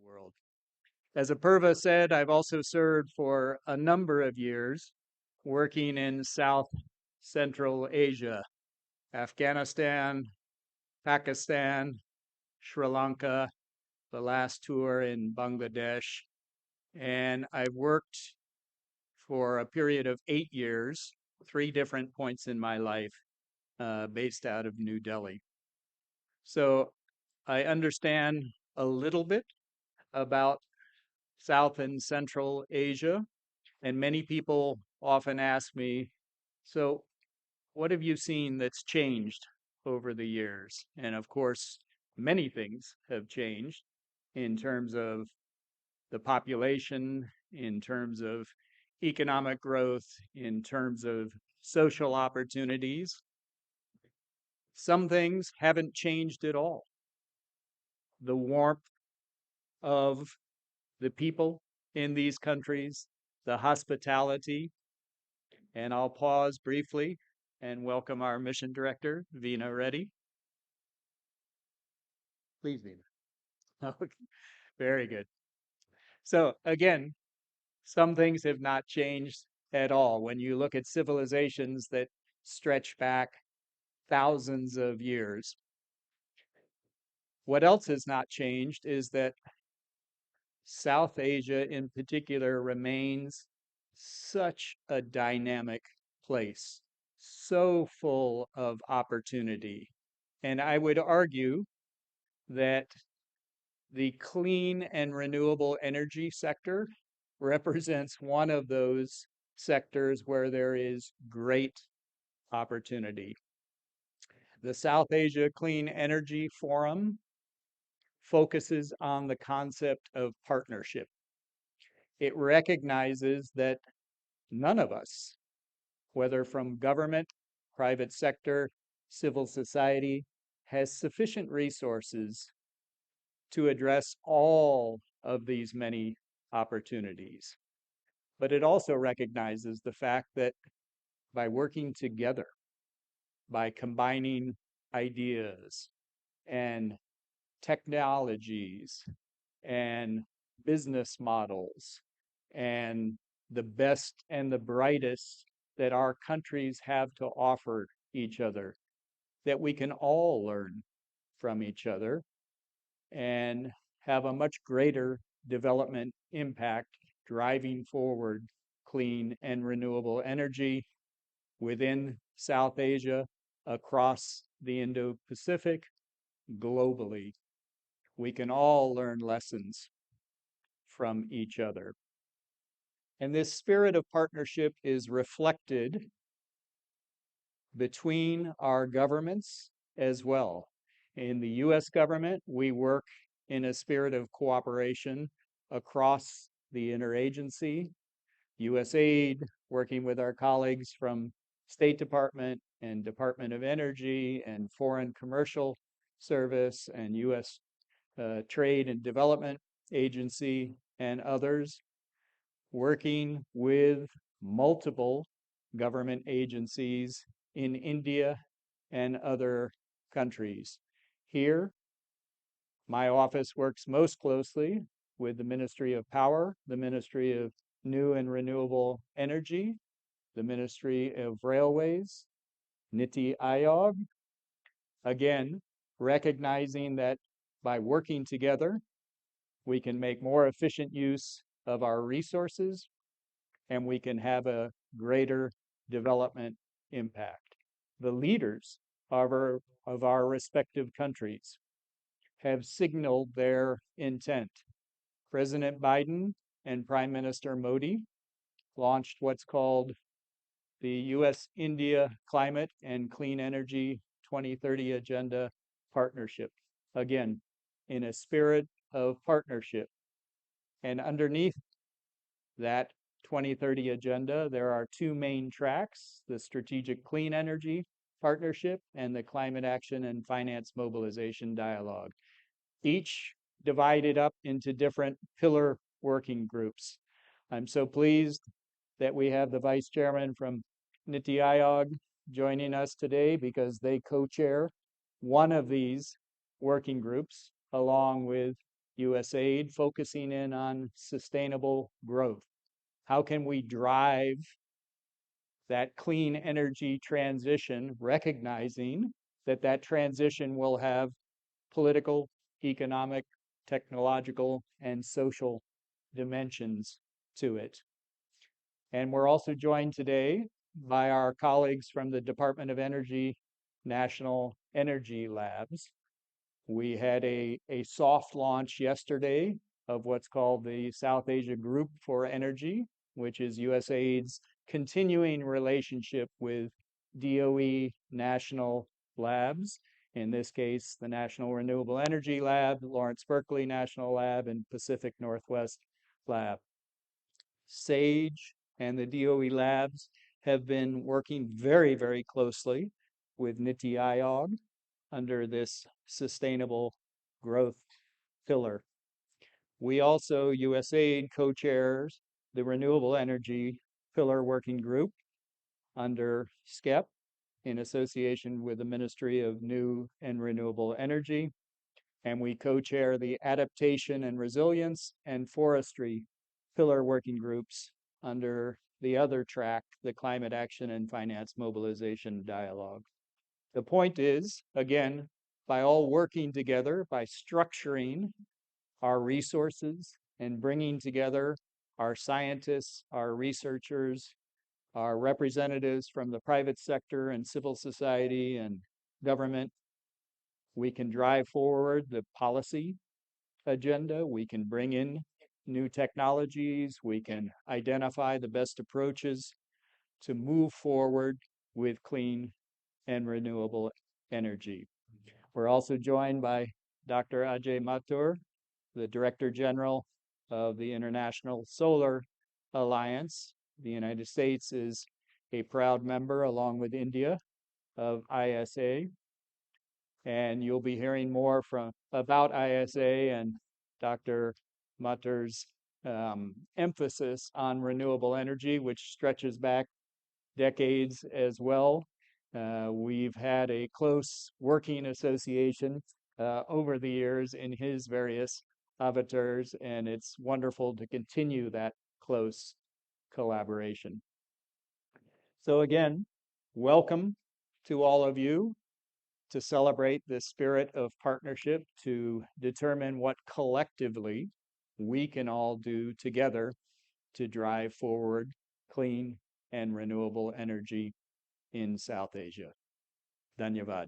world. As Apurva said, I've also served for a number of years working in South Central Asia, Afghanistan, Pakistan, Sri Lanka, the last tour in Bangladesh. And I've worked for a period of 8 years, 3 different points in my life, based out of New Delhi. So I understand a little bit about South and Central Asia, and many people often ask me, so what have you seen that's changed over the years? And of course, many things have changed in terms of the population, in terms of economic growth, in terms of social opportunities. Some things haven't changed at all. The warmth of the people in these countries, the hospitality, and I'll pause briefly and welcome our mission director, Veena Reddy. Please, Veena. Okay, very good. So again, some things have not changed at all. When you look at civilizations that stretch back thousands of years, what else has not changed is that South Asia in particular remains such a dynamic place, so full of opportunity. And I would argue that the clean and renewable energy sector represents one of those sectors where there is great opportunity. The South Asia Clean Energy Forum focuses on the concept of partnership. It recognizes that none of us, whether from government, private sector, civil society, has sufficient resources to address all of these many opportunities. But it also recognizes the fact that by working together, by combining ideas and technologies and business models and the best and the brightest that our countries have to offer each other, that we can all learn from each other and have a much greater development impact driving forward clean and renewable energy within South Asia, across the Indo-Pacific, globally. We can all learn lessons from each other. And this spirit of partnership is reflected between our governments as well. In the US government, we work in a spirit of cooperation across the interagency. USAID, working with our colleagues from State Department and Department of Energy and Foreign Commercial Service and US Trade and Development Agency and others, working with multiple government agencies in India and other countries. Here, my office works most closely with the Ministry of Power, the Ministry of New and Renewable Energy, the Ministry of Railways, Niti Aayog, again, recognizing that by working together, we can make more efficient use of our resources and we can have a greater development impact. The leaders of our respective countries have signaled their intent. President Biden and Prime Minister Modi launched what's called the US-India Climate and Clean Energy 2030 Agenda Partnership. Again, in a spirit of partnership. And underneath that 2030 agenda, there are two main tracks, the Strategic Clean Energy Partnership and the Climate Action and Finance Mobilization Dialogue, each divided up into different pillar working groups. I'm so pleased that we have the Vice Chairman from Niti Aayog joining us today because they co-chair one of these working groups along with USAID focusing in on sustainable growth. How can we drive that clean energy transition, recognizing that that transition will have political, economic, technological, and social dimensions to it. And we're also joined today by our colleagues from the Department of Energy National Energy Labs. We had a soft launch yesterday of what's called the South Asia Group for Energy, which is USAID's continuing relationship with DOE national labs. In this case, the National Renewable Energy Lab, Lawrence Berkeley National Lab, and Pacific Northwest Lab. SAGE and the DOE labs have been working very, very closely with NITI Aayog under this sustainable growth pillar. We also, USAID, co-chairs the Renewable Energy Pillar Working Group under SCEP in association with the Ministry of New and Renewable Energy. And we co-chair the Adaptation and Resilience and Forestry Pillar Working Groups under the other track, the Climate Action and Finance Mobilization Dialogue. The point is, again, by all working together, by structuring our resources and bringing together our scientists, our researchers, our representatives from the private sector and civil society and government, we can drive forward the policy agenda, we can bring in new technologies, we can identify the best approaches to move forward with clean and renewable energy. We're also joined by Dr. Ajay Mathur, the Director General of the International Solar Alliance. The United States is a proud member, along with India, of ISA. And you'll be hearing more about ISA and Dr. Mathur's emphasis on renewable energy, which stretches back decades as well. We've had a close working association over the years in his various avatars, and it's wonderful to continue that close collaboration. So again, welcome to all of you to celebrate this spirit of partnership, to determine what collectively we can all do together to drive forward clean and renewable energy in South Asia. Dhanyavad.